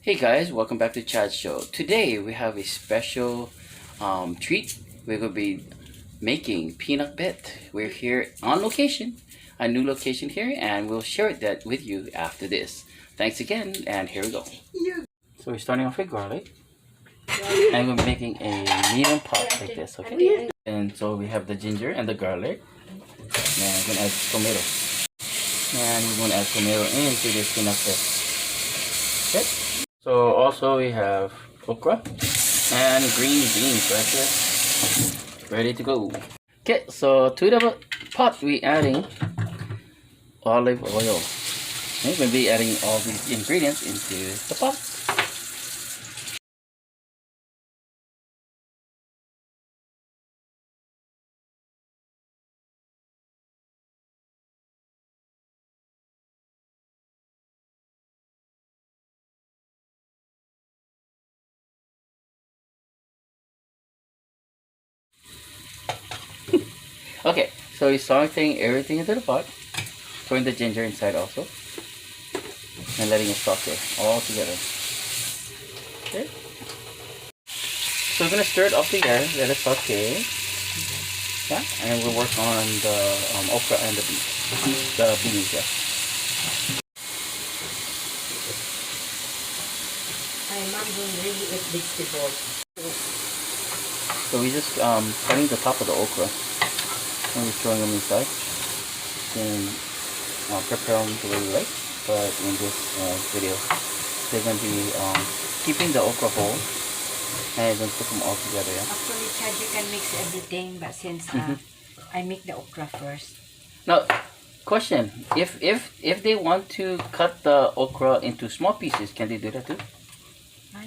Hey guys, welcome back to Chad's Show. Today we have a special treat. We're going to be making Pinakbit. We're here on location, a new location here, and we'll share that with you after this. Thanks again, and here we go. So we're starting off with garlic, and we're making a medium pot like this, okay? And so we have the ginger and the garlic, and we're going to add tomato. And we're going to add tomato into this Pinakbit. Okay? So also we have okra and green beans right here, ready to go. Okay, so to the pot we adding olive oil. We're going to be adding all these ingredients into the pot. Okay, so we're sauteing everything into the pot, throwing the ginger inside also, and letting it saute all together. Okay. So we're gonna stir it up together, let it saute. Yeah, and we'll work on the okra and the beans. Yeah. I'm not going to really eat vegetables. So we just cutting the top of the okra and we're throwing them inside. Then prepare them the way you like. But in this video, they're going to be keeping the okra whole and then put them all together. Yeah? Actually, Chad, you can mix everything, but since I make the okra first. Now, question: If they want to cut the okra into small pieces, can they do that too?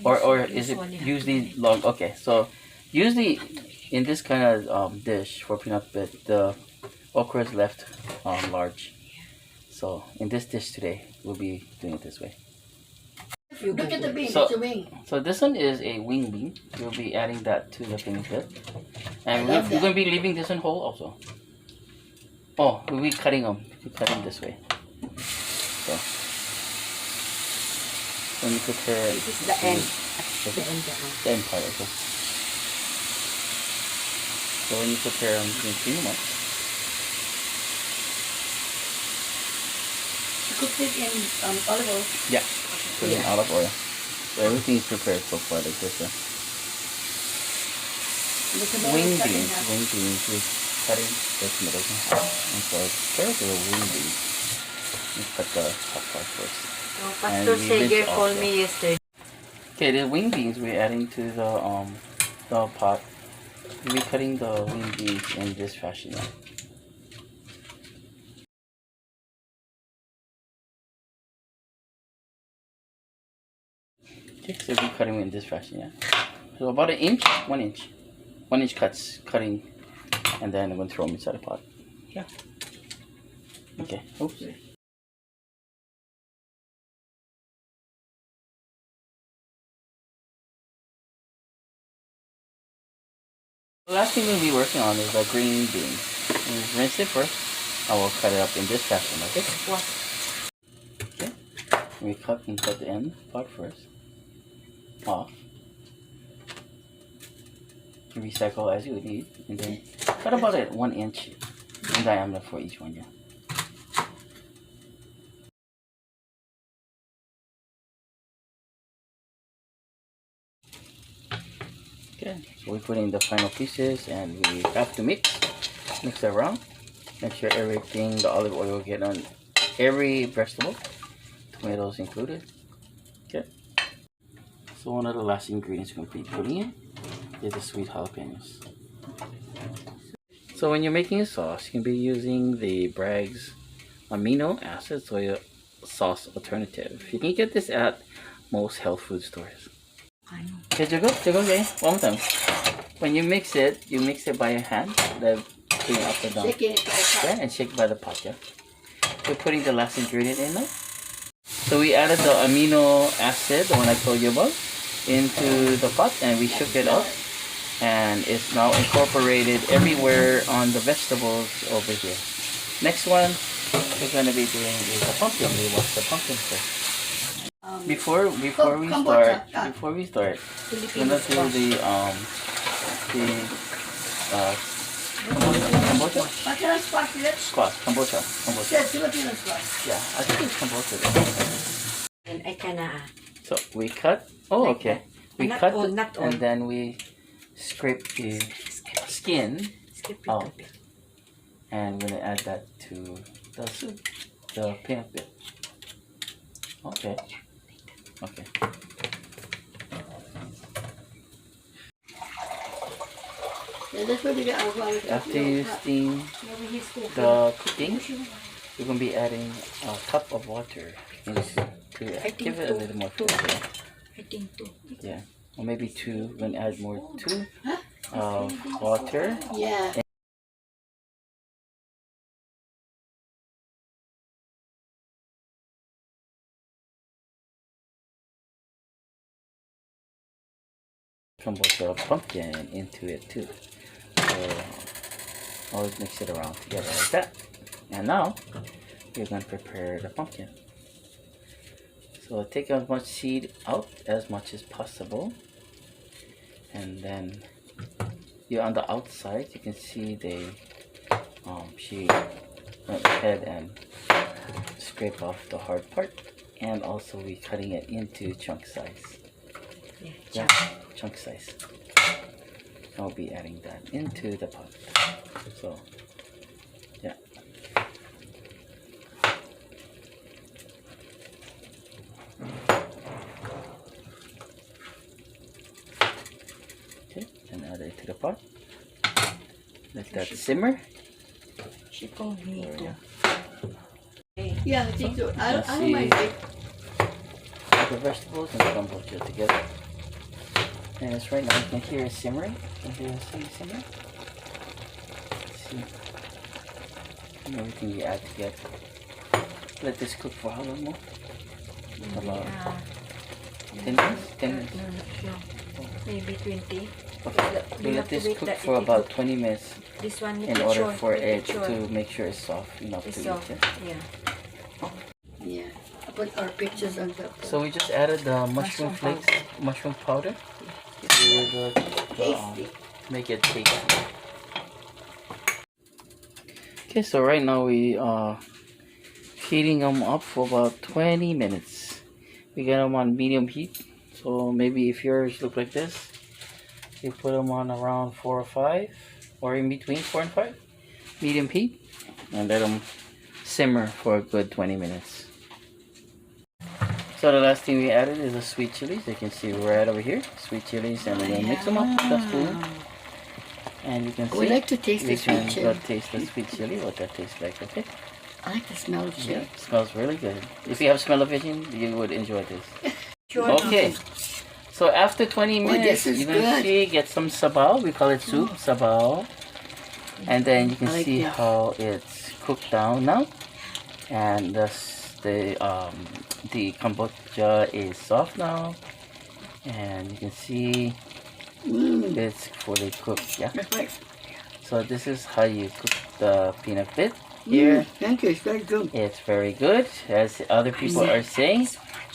Or is it usually long? Okay, so usually in this kind of dish for Pinakbit, the okra is left large. So in this dish today, we'll be doing it this way. Look at the bean, So, it's a wing. So this one is a wing bean. We'll be adding that to the Pinakbit. And we're going to be leaving this one whole also. Oh, we'll be cutting them. We'll cut them this way. So when you prepare This is the end. The end part, okay. So when you prepare them, you can clean them up. You cooked it in olive oil? Yeah, put in olive oil. So everything is prepared so far like this. Yeah. Wing beans, we're cutting the tomatoes in half. And so carrots are wing beans. You cut the top part first. Oh, Pastor Sager called me yesterday. Okay, the wing beans we're adding to the pot. We'll be cutting the wing beans in this fashion. Yeah. Okay, so we'll be cutting in this fashion. Yeah. So about 1 inch. 1 inch cuts, cutting, and then I'm going to throw them inside the pot. Yeah. Okay. Oops. The last thing we'll be working on is the green beans. We'll rinse it first. I will cut it up in this fashion, okay? What? Okay. We cut the end part first. Off. Recycle as you would need, and then cut about it 1 inch in diameter for each one. Yeah. Okay, so we put in the final pieces and we have to mix it around. Make sure everything, the olive oil get on every vegetable, tomatoes included. Okay. So one of the last ingredients we're going to be putting in is the sweet jalapenos. So when you're making a sauce, you can be using the Bragg's amino acid soy sauce alternative. You can get this at most health food stores. Okay, Jago, okay. One more time. When you mix it by your hand, the up and down. Shake it. Yeah, and shake by the pot, yeah. We're putting the last ingredient in now. So we added the amino acid, the one I told you about, into the pot, and we shook it up. And it's now incorporated everywhere on the vegetables over here. Next one we're going to be doing is the pumpkin. We wash the pumpkin first. Before we Kabocha. start, Filipino we're gonna do the kombucha. Filipino squash, let's Squash, kombucha. say Filipino squash. Yeah, I think it's kombucha though. And I kana. So we cut. Oh, Like okay. that. We Not cut all, it, not all. and then we scrape the skin, Skip it Oh. a bit. and we're gonna add that to the soup, the peanut bit. Okay. Okay. Yeah, that's what we get our water. After you steam Maybe he's cooking. the cooking, we're gonna be adding a cup of water to give it a little more flavor. I think too. Yeah, or maybe two. We're gonna add more two of water. Yeah. Kombucha pumpkin into it too. So always mix it around together like that. And now we're going to prepare the pumpkin. So take as much seed out as much as possible, and then you on the outside you can see she went ahead and scrape off the hard part, and also we cutting it into chunk size. Yeah, Chunk size. I'll be adding that into the pot. So, yeah. Okay, and add it to the pot. Let that simmer. She told me There we to. go. Okay. Yeah, I think so. I Let's don't mind see. it. The vegetables and the kombucha together. And it's right now, you can hear it simmering. You can hear it simmering. Let's see. And everything you add together. Let this cook for how long more? About 10 minutes? 10 minutes. No. Maybe 20. Okay. We We have let to this wait cook that for it about cook. 20 minutes This one in order for make it sure. to make sure it's soft enough It's to soft. eat it. Yeah. Yeah. I put our pictures on top. So we just added the mushroom Mushroom flakes, mushroom powder to Tasty. make it tasty. Okay, so right now we are heating them up for about 20 minutes. We got them on medium heat. So maybe if yours look like this, you put them on around 4 or 5, or in between 4 and 5, medium heat, and let them simmer for a good 20 minutes. So the last thing we added is the sweet chilies. You can see right over here, sweet chilies, and we're gonna mix them up with a spoon. And you can see We like to taste the we sweet can chili. taste the sweet chili, what that tastes like. Okay. I like the smell of Yeah, chili. smells really good. If you have smell-o-vision, you would enjoy this. Sure. Okay. So after 20 Boy, minutes, this is you're gonna good. see get some sabaw. We call it soup, sabaw. And then you can I like see this. how it's cooked down now. And the kombucha is soft now. And you can see it's fully cooked. Yeah. That's right. So this is how you cook the peanut bit here. Thank you. It's very good. It's very good, as other people are saying.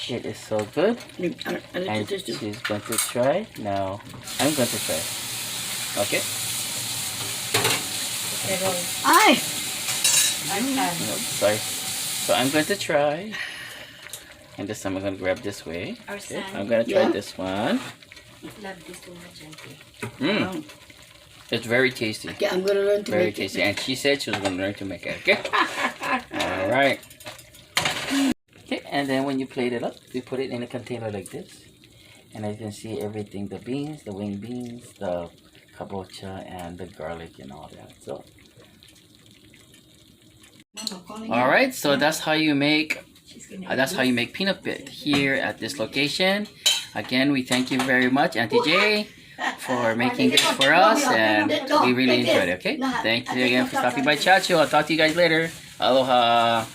It is so good. I like And to taste it. she's going to try. Now, I'm going to try. Okay? Pero, Ay! No, sorry. So I'm going to try. And this time I'm going to grab this way. Our Okay? son. I'm going to try Yeah. this one. love this too much, Auntie. Mm. It's very tasty. Okay, I'm gonna learn to Very make tasty. it. And she said she was going to learn to make it. Okay? Alright. Okay, and then when you plate it up, we put it in a container like this. And as you can see everything, the beans, the wing beans, the kabocha, and the garlic and all that. So, alright, so that's how you make peanut bit here at this location. Again, we thank you very much, Auntie J, for making this for us, and we really enjoyed it. Okay, thank you again for stopping by, Chacho. I'll talk to you guys later. Aloha.